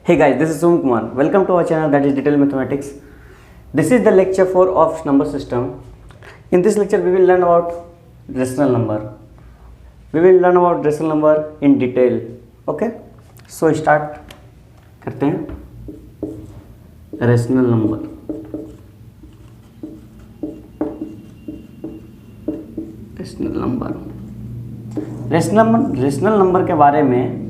Hey guys, this is Sum Kumar. Welcome to our channel that is Detailed Mathematics. This is the lecture 4 of number system. In this lecture we will learn about rational number. We will learn about rational number in detail. Okay? So start करते हैं. Rational number. Rational number के बारे में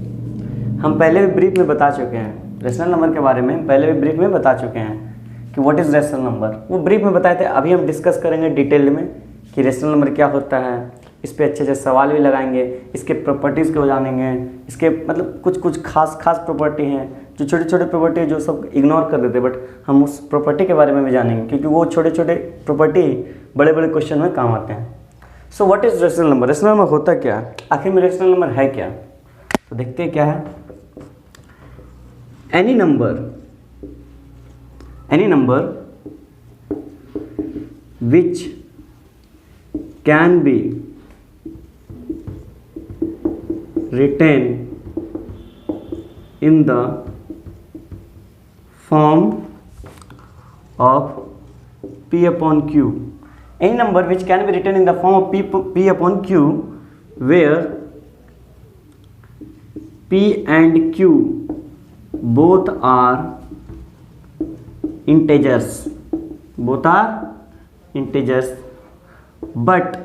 हम पहले भी brief में बता चुके हैं. रेशनल नंबर के बारे में हम पहले भी ब्रीफ में बता चुके हैं कि व्हाट इज़ रेशनल नंबर. वो ब्रीफ में बताए थे. अभी हम डिस्कस करेंगे डिटेल में कि रेशनल नंबर क्या होता है. इस पे अच्छे से सवाल भी लगाएंगे. इसके प्रॉपर्टीज़ को जानेंगे. इसके मतलब कुछ खास प्रॉपर्टी हैं जो छोटे छोटे प्रॉपर्टी जो सब इग्नोर कर देते, बट हम उस प्रॉपर्टी के बारे में भी जानेंगे क्योंकि वो छोटे छोटे प्रॉपर्टी बड़े बड़े क्वेश्चन में काम आते हैं. So what is rational number. Rational number होता क्या है, आखिर में रेशनल नंबर है क्या, तो देखते हैं क्या है. Any number which can B written in the form of p upon q. Any number which can be written in the form of p upon q, where p and q both are integers, but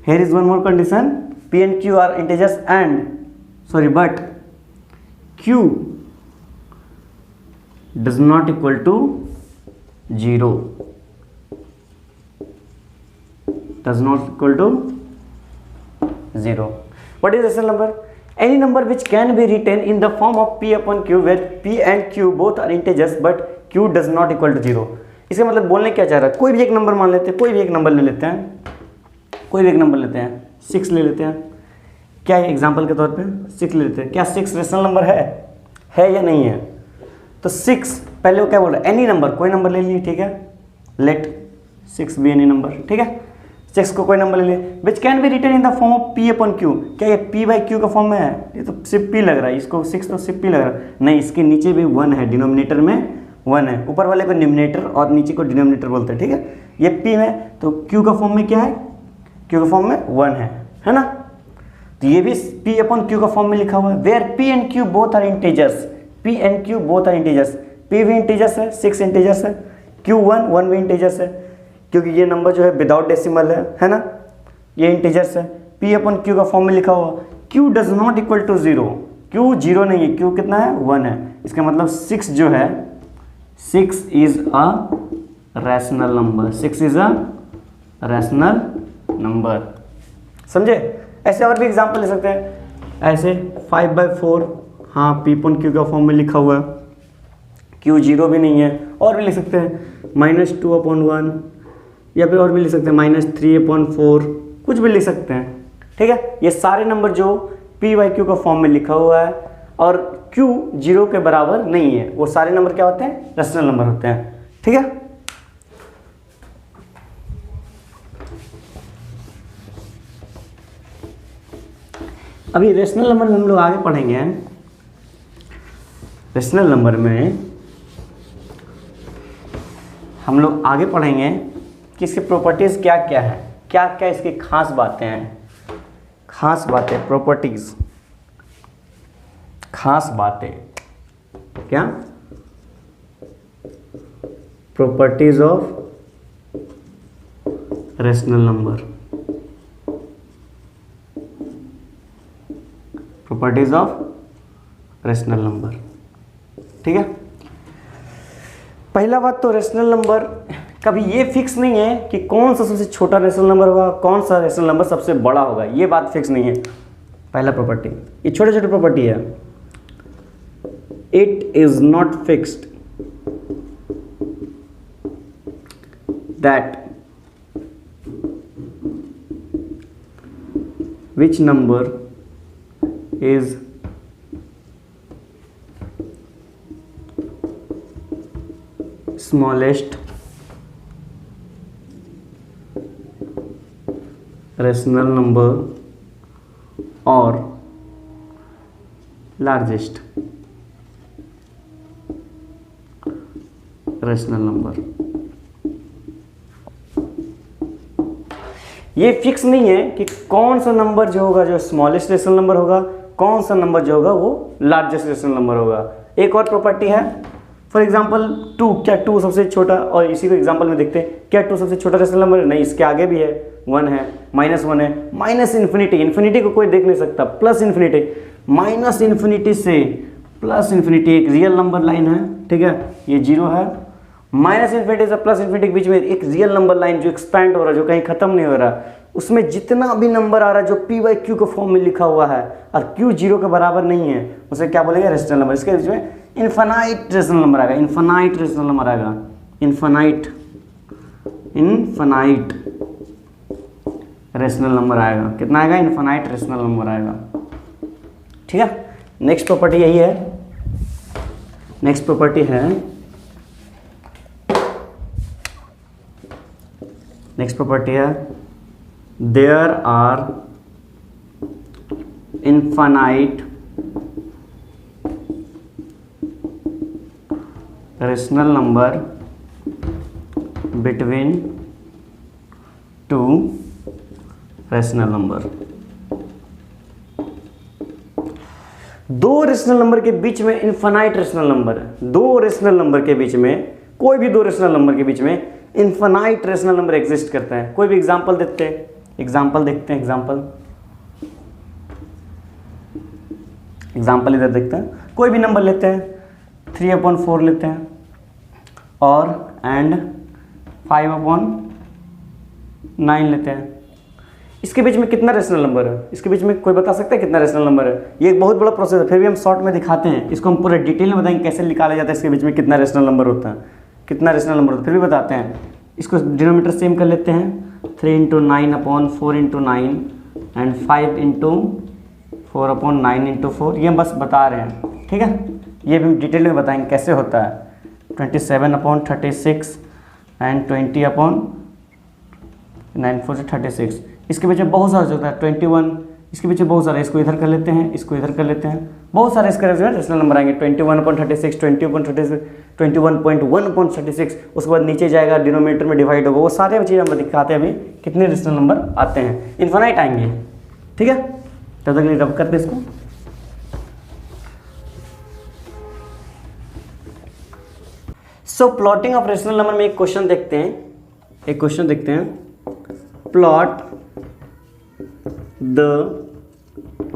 here is one more condition. P and Q are integers but Q does not equal to 0. What is rational number? Any number which can be written in the form of P upon Q, where P and Q both are integers but Q does not equal to 0. इसका मतलब बोलने क्या चाह रहा है. कोई भी एक नंबर मान लेते हैं, कोई भी एक नंबर ले लेते हैं, 6 ले लेते हैं. क्या है एग्जाम्पल के तौर पे 6 ले लेते हैं. क्या 6 रेशनल नंबर है या नहीं है. तो 6 पहले वो क्या बोल रहा है, एनी नंबर, कोई नंबर ले लिए, ठीक है. लेट 6 बी एनी नंबर, ठीक है. 6 को कोई नंबर ले लिए which can be written in the form of P upon Q. क्या ये P बाई Q का फॉर्म में है. ये तो सिर्फ P लग रहा है, इसको 6 तो सिर्फ P लग रहा है. नहीं, इसके नीचे भी 1 है, डिनोमिनेटर में 1 है. ऊपर वाले को न्यूमिनेटर और नीचे को डिनोमिनेटर बोलते हैं, ठीक है. ये P में, तो Q का फॉर्म में क्या है, Q का फॉर्म में 1 है ना. तो ये भी P अपॉन Q का फॉर्म में लिखा हुआ है. Where P and Q both are integers. P and Q both are integers. P भी इंटीजर्स है, 6 इंटीजर्स है. Q1 भी इंटीजर्स है क्योंकि ये नंबर जो है विदाउट डेसिमल है ना. ये इंटीजर्स है. P अपॉन Q का फॉर्म में लिखा हुआ. Q does not equal to 0. Q 0 नहीं है. Q कितना है, 1 है. इसका मतलब 6 जो है, 6 is a rational number. 6 is a rational number. समझे. ऐसे और भी एग्जाम्पल ले सकते हैं. ऐसे 5/4, हाँ P अपॉन Q का फॉर्म में लिखा हुआ है. Q 0 भी नहीं है. और भी लिख सकते हैं -2/1, या फिर और भी लिख सकते हैं -3/4, कुछ भी लिख सकते हैं, ठीक है. ये सारे नंबर जो P बाई Q का फॉर्म में लिखा हुआ है और Q 0 के बराबर नहीं है, वो सारे नंबर क्या होते हैं, रेशनल नंबर होते हैं, ठीक है. अभी रेशनल नंबर में हम लोग आगे पढ़ेंगे. रेशनल नंबर में हम लोग आगे पढ़ेंगे कि इसकी प्रॉपर्टीज़ क्या क्या है, क्या क्या इसकी खास बातें हैं. प्रॉपर्टीज़, खास बातें क्या, properties of rational number. Properties of rational number, ठीक है. पहला बात तो रेशनल नंबर कभी ये फिक्स नहीं है कि कौन सा सबसे छोटा रेशनल नंबर होगा, कौन सा रेशनल नंबर सबसे बड़ा होगा. ये बात फिक्स नहीं है. पहला प्रॉपर्टी, ये छोटे छोटे प्रॉपर्टी है. It is not fixed that which number is smallest rational number or largest. Rational number. ये फिक्स नहीं है कि कौन सा नंबर जो होगा जो स्मॉलेस्ट रेशनल नंबर होगा, कौन सा नंबर जो होगा वो लार्जेस्ट रेशनल नंबर होगा। एक और प्रॉपर्टी है, फॉर एग्जांपल 2, क्या 2 सबसे छोटा, और इसी को एग्जांपल में देखते हैं, क्या 2 सबसे छोटा रेशनल नंबर है? नहीं, इसके आगे भी है, 1 है, -1 है, माइनस इन्फिनिटी, इन्फिनिटी को कोई देख नहीं सकता, प्लस इन्फिनिटी, माइनस इन्फिनिटी से प्लस इन्फिनिटी एक रियल नंबर लाइन है, ठीक है, ये 0 है, माइनस इन्फिनिटी से प्लस इन्फिनिटी के बीच में एक रियल नंबर लाइन जो एक्सपैंड हो रहा है, जो कहीं खत्म नहीं हो रहा, उसमें जितना भी नंबर आ रहा है जो p बाई क्यू के फॉर्म में लिखा हुआ है और q 0 के बराबर नहीं है, उसे क्या बोलेंगे? Rational number. इसके बीच में इन्फिनाइट रेशनल नंबर आएगा, इन्फिनाइट रेशनल नंबर आएगा, इन्फिनाइट रेशनल नंबर आएगा। कितना आएगा? इन्फिनाइट रेशनल नंबर आएगा, ठीक है। नेक्स्ट प्रॉपर्टी यही है, नेक्स्ट प्रॉपर्टी है, नेक्स्ट प्रॉपर्टी है there are infinite rational number between two rational number. दो रेशनल नंबर के बीच में इनफाइनाइट रेशनल नंबर है, दो रेशनल नंबर के बीच में, कोई भी दो रेशनल नंबर के बीच में इनफाइनाइट रेशनल नंबर एग्जिस्ट करता है। कोई भी एग्जांपल देखते हैं, एग्जांपल देखते हैं, एग्जांपल इधर देखते हैं। कोई भी नंबर लेते हैं, 3/4 लेते हैं और एंड 5/9 लेते हैं। इसके बीच में कितना रेशनल नंबर है? इसके बीच में कोई बता सकता है कितना रेशनल नंबर है? ये एक बहुत बड़ा प्रोसेस है, फिर भी हम शॉर्ट में दिखाते हैं। इसको हम पूरे डिटेल में बताएंगे कैसे निकाला जाता है, इसके बीच में कितना रेशनल नंबर होता है, कितना रेशनल नंबर होता है, फिर भी बताते हैं। इसको डिनोमिनेटर सेम कर लेते हैं, 3 × 9/4 × 9 एंड 5 × 4/9 × 4। ये हम बस बता रहे हैं, ठीक है। ये भी हम डिटेल में बताएंगे कैसे होता है। 27/36 एंड 20/9 4 से 36। इसके पीछे बहुत सारा होता है, 21, इसके पीछे बहुत सारे, इसको इधर कर लेते हैं, इसको इधर कर लेते हैं, बहुत सारे इसके रेशनल नंबर आएंगे। 21/36, 20/36, 21.1/36, उसके बाद नीचे जाएगा, डिनोमिनेटर में डिवाइड होगा, वो सारे चीज़ हम दिखाते हैं अभी कितने रेशनल नंबर आते हैं, इन्फिनाइट आएंगे, ठीक है। तब तक रब करते इसको। सो प्लॉटिंग ऑफ रेशनल नंबर में एक क्वेश्चन देखते हैं, एक क्वेश्चन देखते हैं। Plot the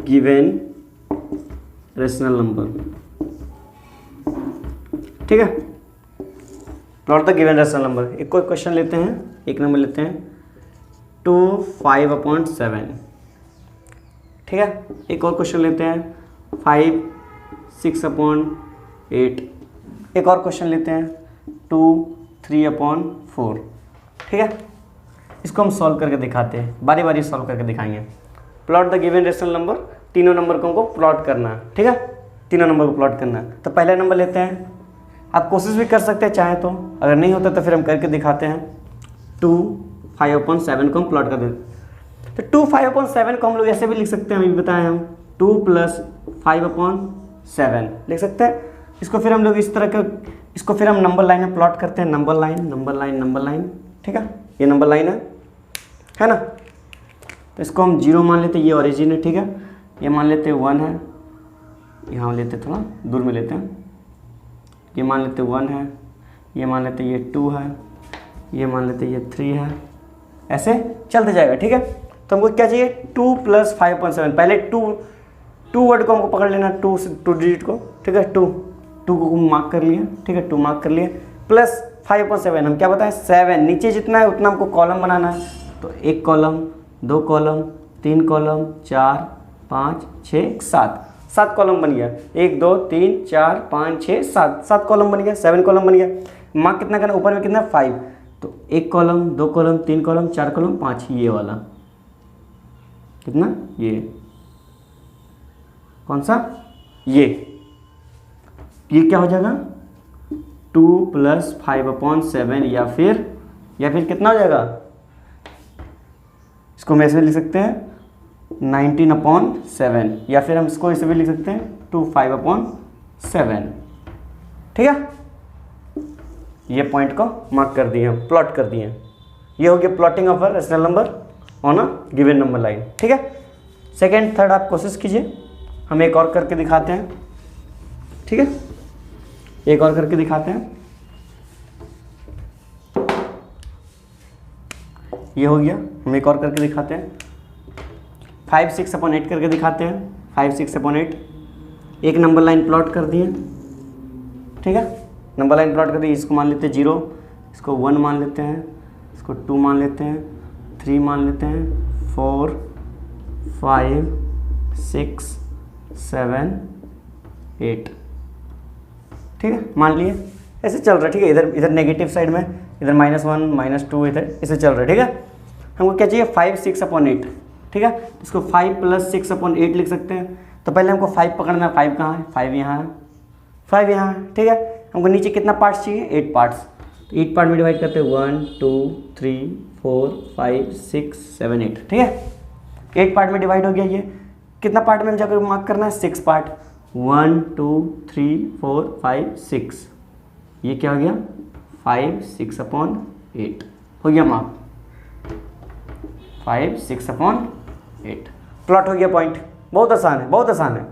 given rational number, ठीक है। Plot the given rational number, एक कोई क्वेश्चन लेते हैं, एक नंबर लेते हैं 2 5/7, ठीक है। एक और क्वेश्चन लेते हैं 5 6/8। एक और क्वेश्चन लेते हैं 2 3/4, ठीक है। इसको हम सॉल्व करके दिखाते हैं, बारी बारी सॉल्व करके दिखाएंगे। Plot the given rational number, तीनों नंबर को हमको प्लॉट करना है, ठीक है, तीनों नंबर को प्लॉट करना है। तो पहला नंबर लेते हैं, आप कोशिश भी कर सकते हैं चाहे तो, अगर नहीं होता तो फिर हम करके दिखाते हैं। 2 5/7 को हम प्लॉट कर देते हैं। तो 2 5/7 को हम लोग ऐसे भी लिख सकते हैं, अभी बताएं हम 2 + 5/7 लिख सकते हैं। इसको फिर हम लोग इस तरह का, इसको फिर हम नंबर लाइन में प्लॉट करते हैं, number line number line number line, ठीक है। ये नंबर लाइन है ना। तो इसको हम 0 मान लेते हैं, ये ओरिजिन है, ठीक है। ये मान लेते हैं 1 है, यहाँ लेते थोड़ा दूर में लेते हैं, ये मान लेते 1 है, ये मान लेते ये 2 है, ये मान लेते ये 3 है, ऐसे चलते जाएगा, ठीक है। तो हमको क्या चाहिए? 2 + 5/7। पहले 2 वर्ड को हमको पकड़ लेना, 2 डिजिट को, ठीक है। 2 को मार्क कर लिया, ठीक है, 2 मार्क कर लिए, प्लस 5/7 हम क्या बताएं 7, नीचे जितना है उतना हमको कॉलम बनाना है। तो 1 कॉलम 2 कॉलम 3 कॉलम 4 5 6 7 कॉलम बन गया। 1 2 3 4 5 6 7 कॉलम बन गया, 7 कॉलम बन गया। मार्क कितना करना? ऊपर में कितना? 5। तो 1 कॉलम 2 कॉलम 3 कॉलम 4 कॉलम 5, ये वाला कितना? ये कौन सा? ये क्या हो जाएगा? 2 + 5/7 या फिर कितना हो जाएगा? इसको हम ऐसे लिख सकते हैं 19/7, या फिर हम इसको ऐसे भी लिख सकते हैं 2 5/7, ठीक है। ये पॉइंट को मार्क कर दिए हैं, प्लॉट कर दिए हैं। ये हो गया plotting of a rational number on a given number line, ठीक है। सेकेंड थर्ड आप कोशिश कीजिए, हम एक और करके दिखाते हैं, ठीक है, एक और करके दिखाते हैं। ये हो गया, हम एक और करके दिखाते हैं। 5 6/8 करके दिखाते हैं। 5 6/8 एक नंबर लाइन प्लॉट कर दिए, ठीक है, नंबर लाइन प्लॉट कर दी। इसको मान लेते हैं 0, इसको 1 मान लेते हैं, इसको 2 मान लेते हैं, 3 मान लेते हैं, 4 5 6 7 8, ठीक है, मान लिए। ऐसे चल रहा है, ठीक है। इधर इधर नेगेटिव साइड में, इधर -1 -2 इधर ऐसे चल रहा है, ठीक है। हमको क्या चाहिए? 5 6/8, ठीक है। इसको 5 + 6/8 लिख सकते हैं। तो पहले हमको 5 पकड़ना है। 5 कहाँ है? 5 यहाँ है, 5 यहाँ है, ठीक है। हमको नीचे कितना पार्ट्स चाहिए? 8 पार्ट्स। तो 8 पार्ट में डिवाइड करते हैं 1 2 3 4 5 6 7 8, ठीक है। 8 पार्ट में डिवाइड हो गया। ये कितना पार्ट में हम जाकर मार्क करना है? 6 पार्ट। 1 2 3 4 5 6, ये क्या हो गया? 5 6/8 हो गया मार्क। 5 6/8 प्लॉट हो गया पॉइंट। बहुत आसान है, बहुत आसान है,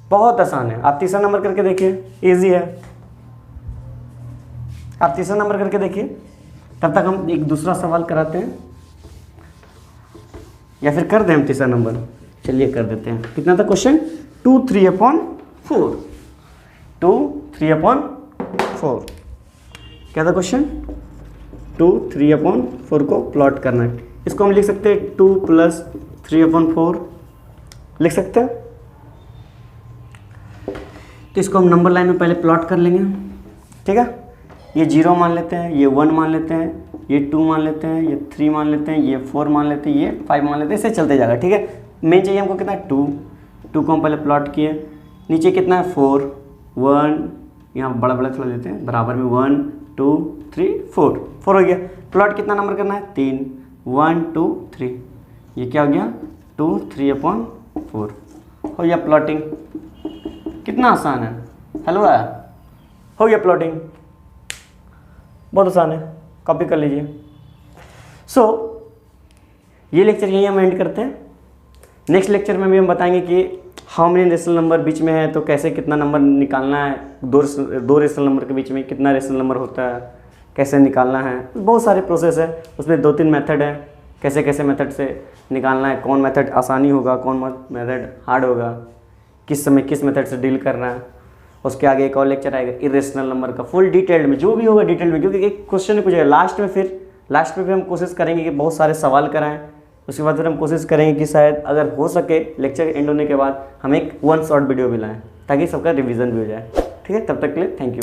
बहुत आसान है। आप तीसरा नंबर करके देखिए, इजी है। आप तीसरा नंबर करके देखिए, तब तक हम एक दूसरा सवाल कराते हैं, या फिर कर दें हम तीसरा नंबर। चलिए कर देते हैं। कितना था क्वेश्चन? 2 3/4, 2 3/4 क्या था क्वेश्चन? 2 3/4 को प्लॉट करना है। इसको हम लिख सकते हैं 2 + 3/4 लिख सकते हैं। तो इसको हम नंबर लाइन में पहले प्लॉट कर लेंगे, ठीक है। ये 0 मान लेते हैं, ये 1 मान लेते हैं, ये 2 मान लेते हैं, ये 3 मान लेते हैं, ये 4 मान लेते हैं, ये 5 मान लेते हैं, इससे चलते जाएगा, ठीक है। मेन चाहिए हमको कितना? 2 को हम पहले प्लॉट किए। नीचे कितना है? 4 1, यहाँ बड़ा बड़ा थोड़ा लेते हैं, बराबर में 1 2 3 4 हो गया। प्लॉट कितना नंबर करना है? 3 1 2 3, ये क्या हो गया? 2 3/4 हो गया प्लॉटिंग। कितना आसान है, हेलो है, हो गया प्लॉटिंग, बहुत आसान है, कॉपी कर लीजिए। सो ये लेक्चर यही हम एंड करते हैं। नेक्स्ट लेक्चर में भी हम बताएंगे कि हाउ मेनी रेशनल नंबर बीच में है, तो कैसे कितना नंबर निकालना है, दो रेशनल नंबर के बीच में कितना रेशनल नंबर होता है, कैसे निकालना है। बहुत सारे प्रोसेस है, उसमें 2-3 मेथड है, कैसे कैसे मेथड से निकालना है, कौन मेथड आसानी होगा, कौन मेथड हार्ड होगा, किस समय किस मेथड से डील करना है। उसके आगे एक और लेक्चर आएगा इरेशनल नंबर का, फुल डिटेल्ड में, जो भी होगा डिटेल में, क्योंकि एक क्वेश्चन नहीं पूछेगा लास्ट में। फिर लास्ट में भी हम कोशिश करेंगे कि बहुत सारे सवाल कराएं। उसके बाद फिर हम कोशिश करेंगे कि शायद अगर हो सके लेक्चर एंड होने के बाद हम एक 1 शॉर्ट वीडियो भी लाएँ, ताकि सबका रिवीजन भी हो जाए, ठीक है। तब तक के लिए थैंक यू।